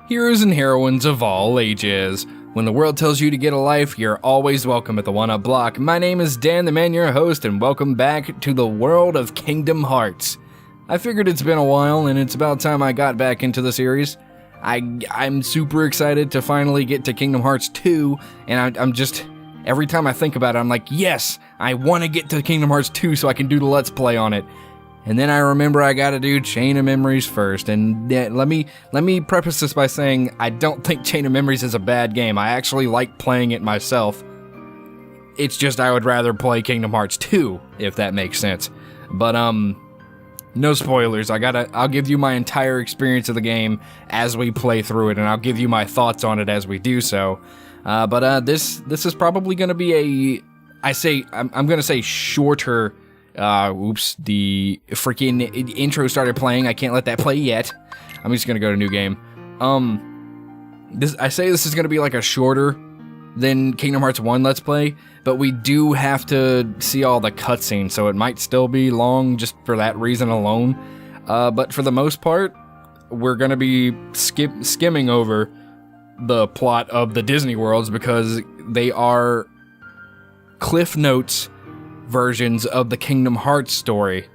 heroes and heroines of all ages. When the world tells you to get a life, you're always welcome at the One Up Block. My name is Dan the Man, your host, and welcome back to the world of Kingdom Hearts. I figured it's been a while, and it's about time I got back into the series. I'm super excited to finally get to Kingdom Hearts 2, and I'm just, every time I think about it, I'm like, yes, I want to get to Kingdom Hearts 2 so I can do the Let's Play on it. And then I remember I gotta do Chain of Memories first, and let me preface this by saying I don't think Chain of Memories is a bad game. I actually like playing it myself. It's just I would rather play Kingdom Hearts 2, if that makes sense. But, no spoilers. I'll give you my entire experience of the game as we play through it, and I'll give you my thoughts on it as we do so. But this is probably gonna be I'm gonna say shorter. The freaking intro started playing. I can't let that play yet. I'm just gonna go to new game. I say this is gonna be like a shorter than Kingdom Hearts 1 Let's Play, but we do have to see all the cutscenes, so it might still be long just for that reason alone. But for the most part, we're gonna be skimming over the plot of the Disney Worlds because they are Cliff Notes versions of the Kingdom Hearts story,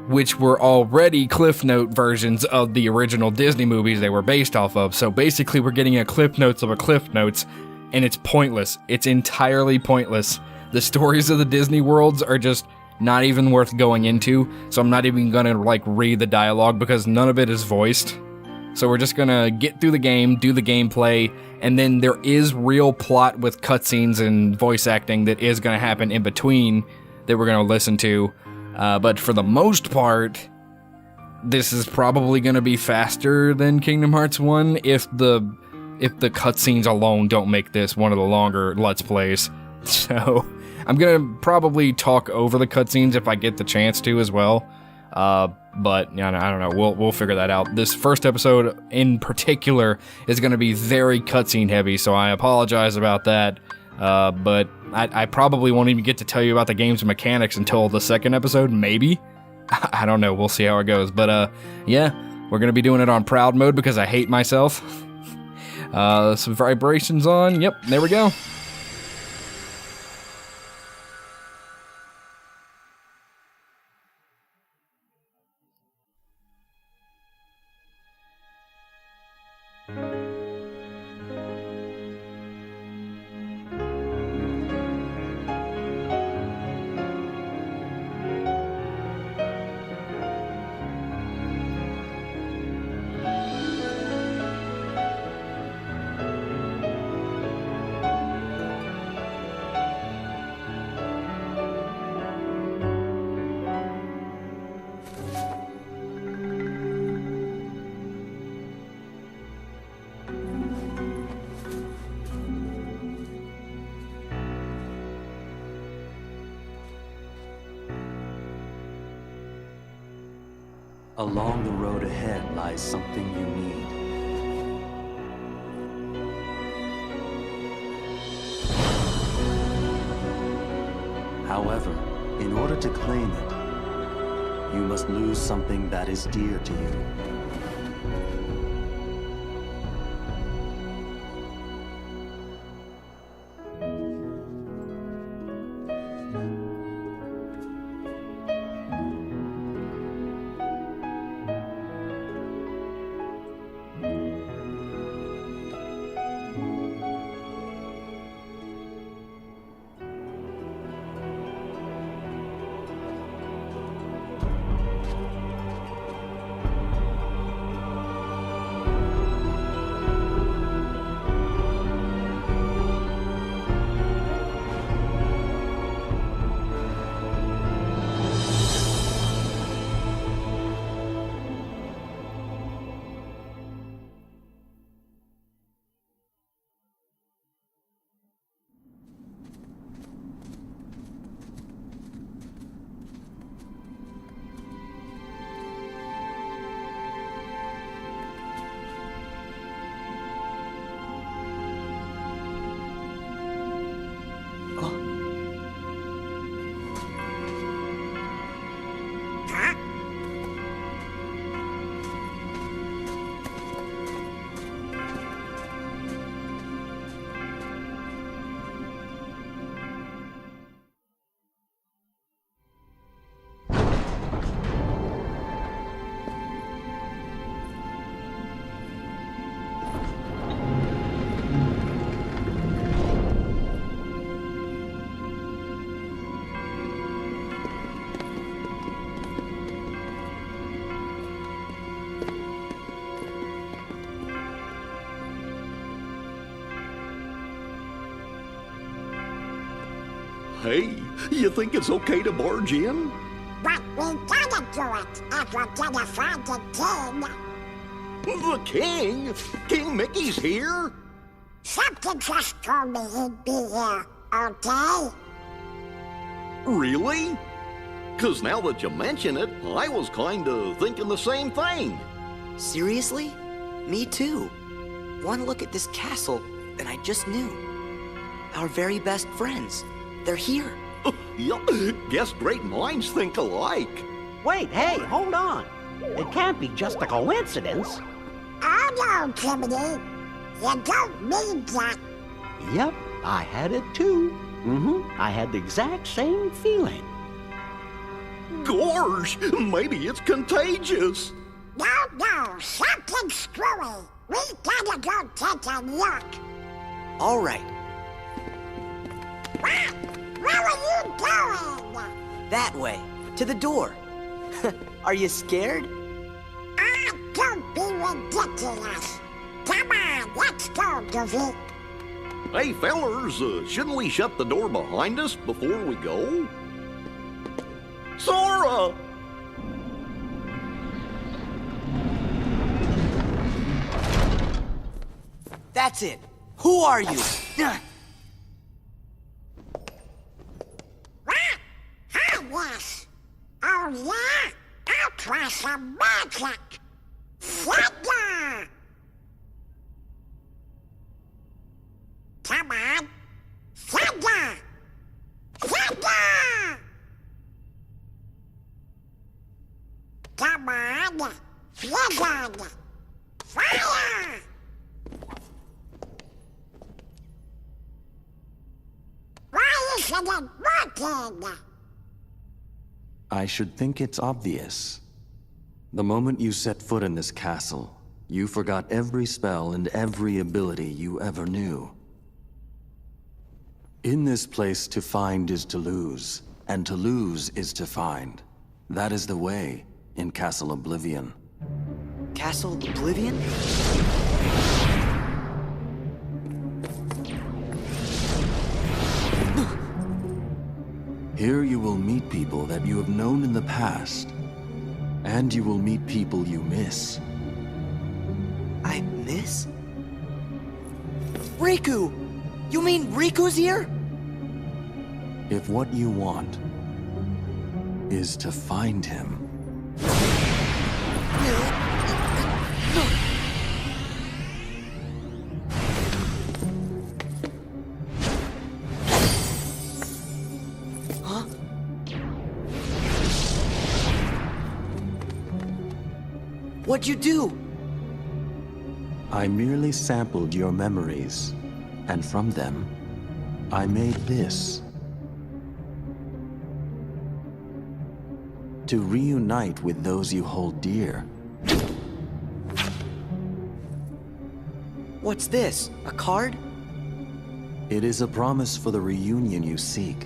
which were already Cliff Note versions of the original Disney movies they were based off of. So basically we're getting a Cliff Notes of a Cliff Notes, and it's pointless. It's entirely pointless. The stories of the Disney worlds are just not even worth going into, so I'm not even gonna read the dialogue because none of it is voiced. So we're just gonna get through the game, do the gameplay, and then there is real plot with cutscenes and voice acting that is gonna happen in between that we're gonna listen to. But for the most part, this is probably gonna be faster than Kingdom Hearts 1 if the cutscenes alone don't make this one of the longer Let's Plays. So I'm gonna probably talk over the cutscenes if I get the chance to as well. But I don't know. We'll figure that out. This first episode in particular is going to be very cutscene heavy, so I apologize about that. But I probably won't even get to tell you about the game's mechanics until the second episode, maybe. I don't know. We'll see how it goes. But yeah, we're going to be doing it on proud mode because I hate myself. Some vibrations on. Yep, there we go. Along the road ahead lies something you need. However, in order to claim it, you must lose something that is dear to you. Hey, you think it's okay to barge in? But we gotta do it if we're gonna find the king. The king? King Mickey's here? Something just told me he'd be here, okay? Really? 'Cause now that you mention it, I was kinda thinking the same thing. Seriously? Me too. One look at this castle, and I just knew. Our very best friends. They're here. Yup, guess great minds think alike. Wait, hey, hold on. It can't be just a coincidence. Oh no, Jiminy. You don't mean that. Yep, I had it too. I had the exact same feeling. Gorge, maybe it's contagious. No, something's screwy. We gotta go take a look. All right, What? Where are you going? that way, to the door. Are you scared? Ah, don't be ridiculous. Come on, let's go, Davy. Hey, fellers, shouldn't we shut the door behind us before we go? Sora! That's it. Who are you? What? Hi, yes. Oh, yeah? I'll try some magic. Thunder! Come on. Thunder! Thunder! Come on. Flood! Fire! Why isn't it working? I should think it's obvious. The moment you set foot in this castle, you forgot every spell and every ability you ever knew. In this place, to find is to lose, and to lose is to find. That is the way in Castle Oblivion. Castle Oblivion? Here you will meet people that you have known in the past, and you will meet people you miss. I miss? Riku! You mean Riku's here? If what you want is to find him, Huh? What'd you do? I merely sampled your memories, and from them, I made this. To reunite with those you hold dear. What's this? A card? It is a promise for the reunion you seek.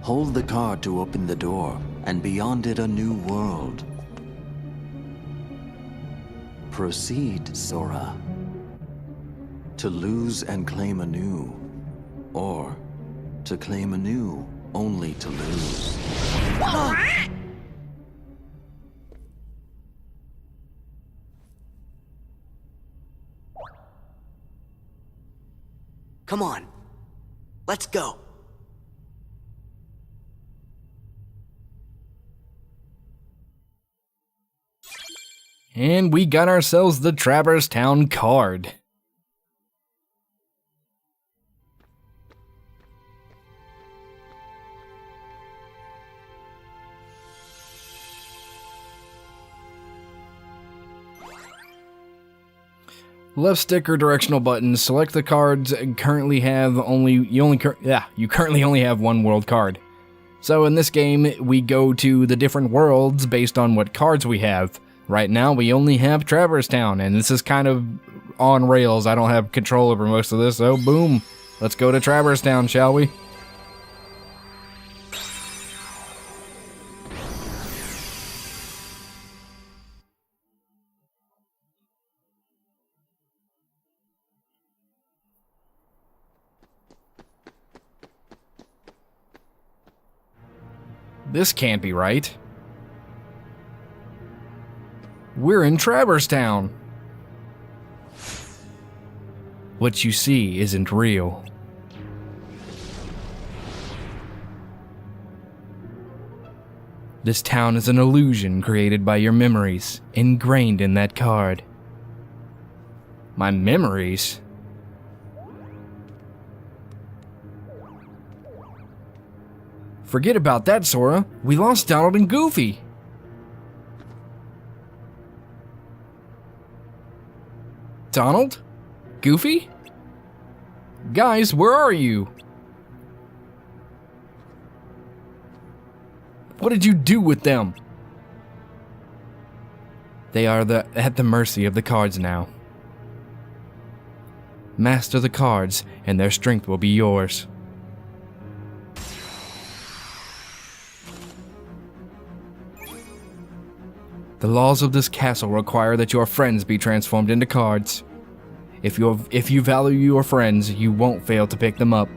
Hold the card to open the door, and beyond it a new world. Proceed, Sora. To lose and claim anew, or to claim anew only to lose. Come on. Let's go. And we got ourselves the Traverse Town card. Left stick or directional buttons. Select the cards. You currently only have one world card. So in this game, we go to the different worlds based on what cards we have. Right now, we only have Traverse Town, and this is kind of on rails. I don't have control over most of this, so boom. Let's go to Traverse Town, shall we? This can't be right. We're in Traverstown. What you see isn't real. This town is an illusion created by your memories, ingrained in that card. My memories? Forget about that, Sora. We lost Donald and Goofy. Donald? Goofy? Guys, where are you? What did you do with them? They are at the mercy of the cards now. Master the cards, and their strength will be yours. The laws of this castle require that your friends be transformed into cards. If you value your friends, you won't fail to pick them up.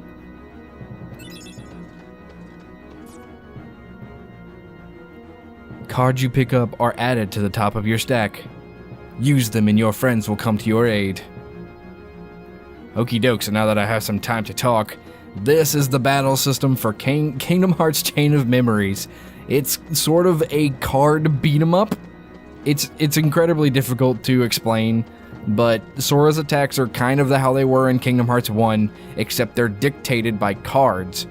Cards you pick up are added to the top of your stack. Use them and your friends will come to your aid. Okie doke, so now that I have some time to talk, this is the battle system for Kingdom Hearts Chain of Memories. It's sort of a card beat 'em up. It's incredibly difficult to explain, but Sora's attacks are kind of how they were in Kingdom Hearts 1, except they're dictated by cards.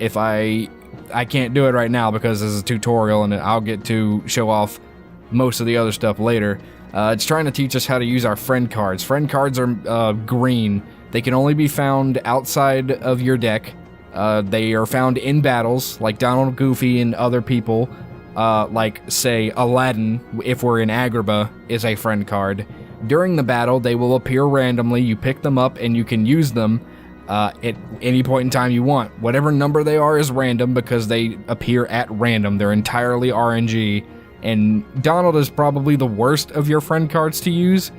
If I can't do it right now because this is a tutorial and I'll get to show off most of the other stuff later. It's trying to teach us how to use our friend cards. Friend cards are green. They can only be found outside of your deck. They are found in battles, like Donald, Goofy, and other people. Like, say, Aladdin, if we're in Agrabah, is a friend card. During the battle, they will appear randomly. You pick them up and you can use them at any point in time you want. Whatever number they are is random because they appear at random. They're entirely RNG. And Donald is probably the worst of your friend cards to use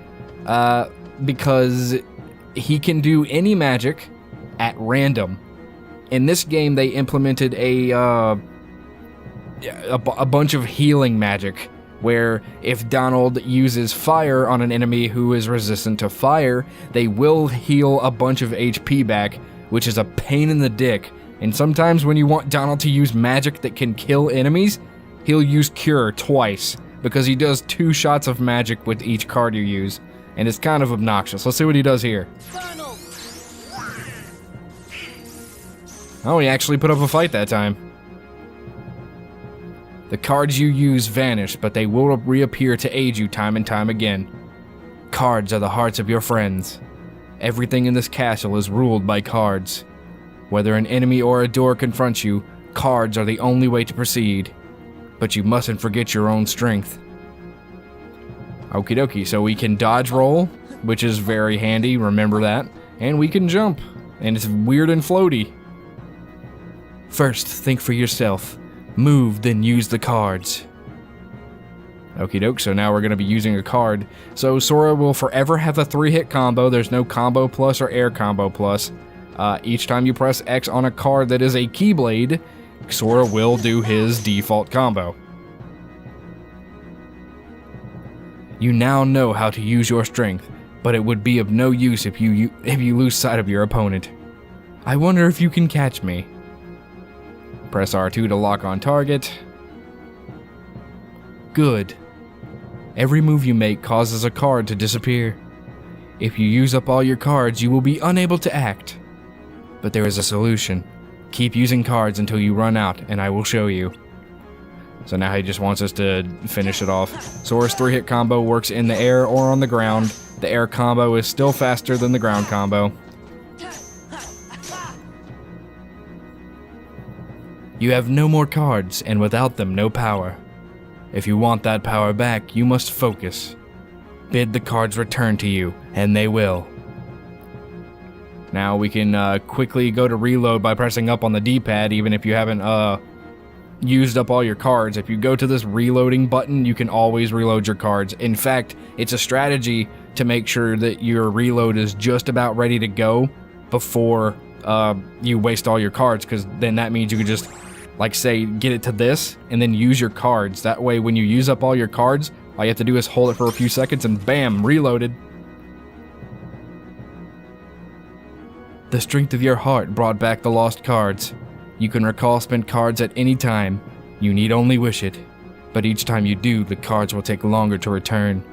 because he can do any magic at random. In this game, they implemented a bunch of healing magic, where if Donald uses fire on an enemy who is resistant to fire, they will heal a bunch of HP back, which is a pain in the dick. And sometimes when you want Donald to use magic that can kill enemies, he'll use Cure twice, because he does 2 shots of magic with each card you use, and it's kind of obnoxious. Let's see what he does here. Oh, he actually put up a fight that time. The cards you use vanish, but they will reappear to aid you time and time again. Cards are the hearts of your friends. Everything in this castle is ruled by cards. Whether an enemy or a door confronts you, cards are the only way to proceed. But you mustn't forget your own strength. Okie dokie, so we can dodge roll, which is very handy, remember that. And we can jump, and it's weird and floaty. First, think for yourself. Move, then use the cards. Okie doke, so now we're going to be using a card. So Sora will forever have a 3-hit combo. There's no combo plus or air combo plus. Each time you press X on a card that is a Keyblade, Sora will do his default combo. You now know how to use your strength, but it would be of no use if you lose sight of your opponent. I wonder if you can catch me. Press R2 to lock on target. Good. Every move you make causes a card to disappear. If you use up all your cards, you will be unable to act. But there is a solution. Keep using cards until you run out, and I will show you. So now he just wants us to finish it off. Sora's 3-hit combo works in the air or on the ground. The air combo is still faster than the ground combo. You have no more cards, and without them, no power. If you want that power back, you must focus. Bid the cards return to you, and they will. Now we can quickly go to reload by pressing up on the D-pad, even if you haven't used up all your cards. If you go to this reloading button, you can always reload your cards. In fact, it's a strategy to make sure that your reload is just about ready to go before you waste all your cards, because then that means you can just Like say, get it to this, and then use your cards. That way when you use up all your cards, all you have to do is hold it for a few seconds and bam, reloaded. The strength of your heart brought back the lost cards. You can recall spent cards at any time. You need only wish it. But each time you do, the cards will take longer to return.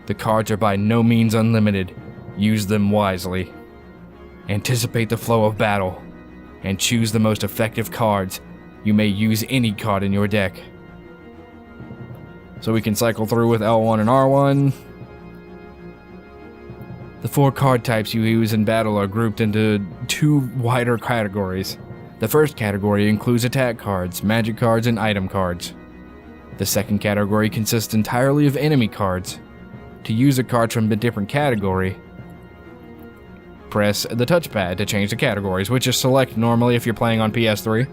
The cards are by no means unlimited. Use them wisely. Anticipate the flow of battle, and choose the most effective cards. You may use any card in your deck. So we can cycle through with L1 and R1. The 4 card types you use in battle are grouped into 2 wider categories. The first category includes attack cards, magic cards, and item cards. The second category consists entirely of enemy cards. To use a card from a different category, press the touchpad to change the categories, which is select normally if you're playing on PS3.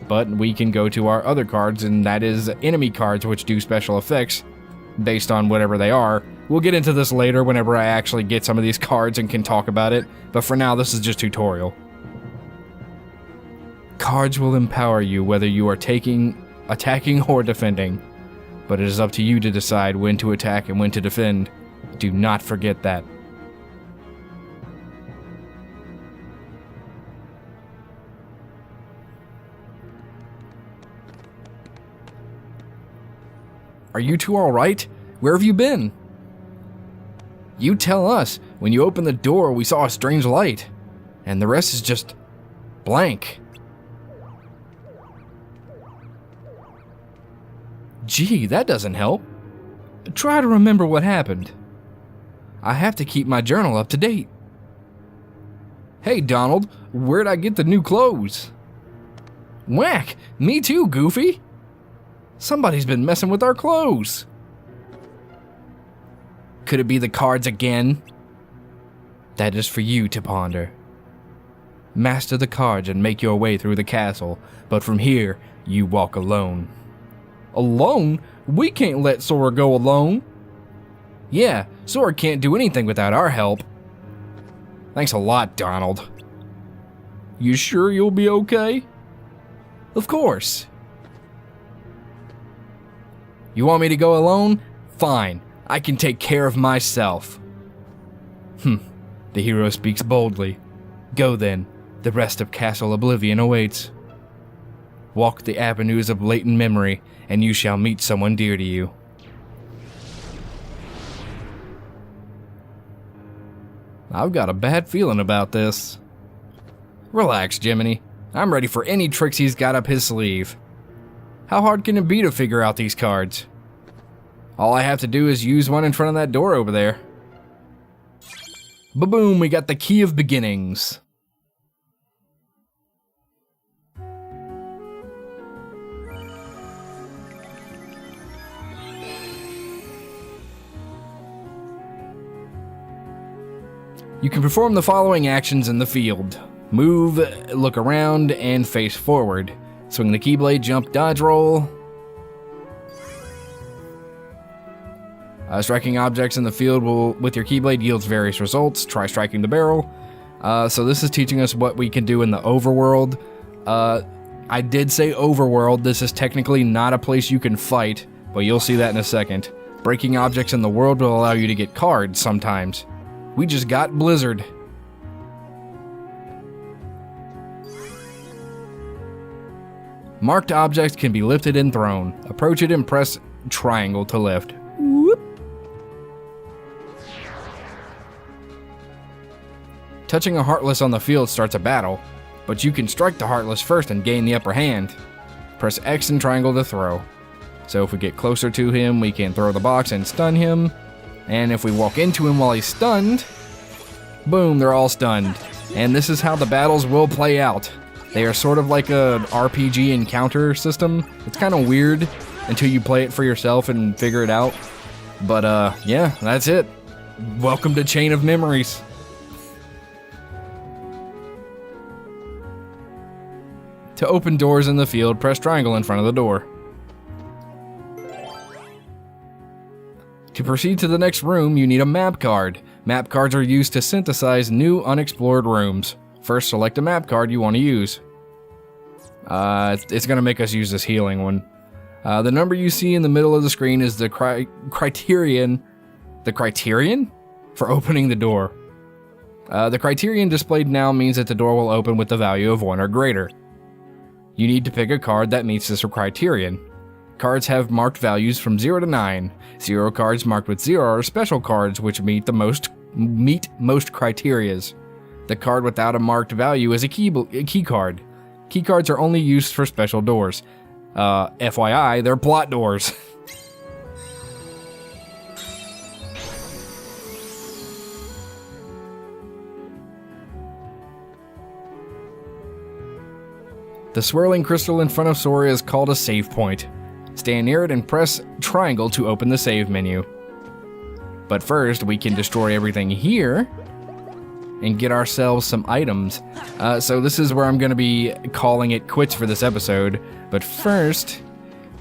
But we can go to our other cards, and that is enemy cards, which do special effects based on whatever they are. We'll get into this later whenever I actually get some of these cards and can talk about it, but for now this is just tutorial. Cards will empower you whether you are attacking or defending, but it is up to you to decide when to attack and when to defend. Do not forget that. Are you two alright? Where have you been? You tell us. When you opened the door, we saw a strange light. And the rest is just blank. Gee, that doesn't help. Try to remember what happened. I have to keep my journal up to date. Hey, Donald, where'd I get the new clothes? Whack! Me too, Goofy! Somebody's been messing with our clothes. Could it be the cards again? That is for you to ponder. Master the cards and make your way through the castle, but from here, you walk alone. Alone? We can't let Sora go alone. Yeah, Sora can't do anything without our help. Thanks a lot, Donald. You sure you'll be okay? Of course. You want me to go alone? Fine, I can take care of myself. The hero speaks boldly. Go then, the rest of Castle Oblivion awaits. Walk the avenues of latent memory, and you shall meet someone dear to you. I've got a bad feeling about this. Relax, Jiminy. I'm ready for any tricks he's got up his sleeve. How hard can it be to figure out these cards? All I have to do is use one in front of that door over there. Ba-boom, we got the Key of Beginnings. You can perform the following actions in the field. Move, look around, and face forward. Swing the Keyblade, jump, dodge, roll. Striking objects in the field with your Keyblade yields various results. Try striking the barrel. So this is teaching us what we can do in the overworld. I did say overworld. This is technically not a place you can fight, but you'll see that in a second. Breaking objects in the world will allow you to get cards sometimes. We just got Blizzard. Marked objects can be lifted and thrown. Approach it and press triangle to lift. Whoop. Touching a Heartless on the field starts a battle, but you can strike the Heartless first and gain the upper hand. Press X and triangle to throw. So if we get closer to him, we can throw the box and stun him. And if we walk into him while he's stunned, boom, they're all stunned. And this is how the battles will play out. They are sort of like a RPG encounter system. It's kind of weird until you play it for yourself and figure it out. But yeah, that's it. Welcome to Chain of Memories. To open doors in the field, press triangle in front of the door. To proceed to the next room, you need a map card. Map cards are used to synthesize new unexplored rooms. First, select a map card you want to use. It's going to make us use this healing one. The number you see in the middle of the screen is the criterion. The criterion? For opening the door. The criterion displayed now means that the door will open with the value of 1 or greater. You need to pick a card that meets this criterion. Cards have marked values from 0 to 9. 0 cards marked with 0 are special cards which meet most criterias. The card without a marked value is a key card. Key cards are only used for special doors. FYI, they're plot doors. The swirling crystal in front of Sora is called a save point. Stand near it and press triangle to open the save menu. But first, we can destroy everything here and get ourselves some items. So this is where I'm going to be calling it quits for this episode. But first,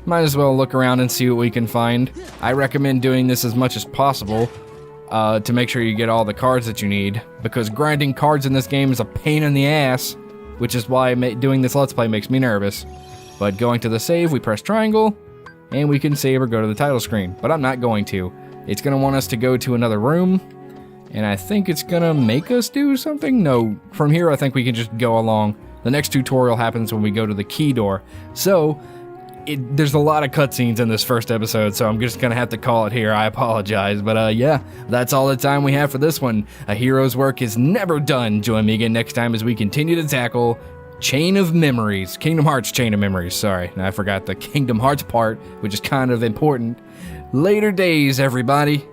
might as well look around and see what we can find. I recommend doing this as much as possible to make sure you get all the cards that you need, because grinding cards in this game is a pain in the ass, which is why doing this Let's Play makes me nervous. But going to the save, we press triangle, and we can save or go to the title screen. But I'm not going to. It's going to want us to go to another room, and I think it's going to make us do something? No, from here I think we can just go along. The next tutorial happens when we go to the key door. So, there's a lot of cutscenes in this first episode, so I'm just going to have to call it here. I apologize, but yeah, that's all the time we have for this one. A hero's work is never done. Join me again next time as we continue to tackle Chain of Memories. Kingdom Hearts Chain of Memories, sorry. I forgot the Kingdom Hearts part, which is kind of important. Later days, everybody.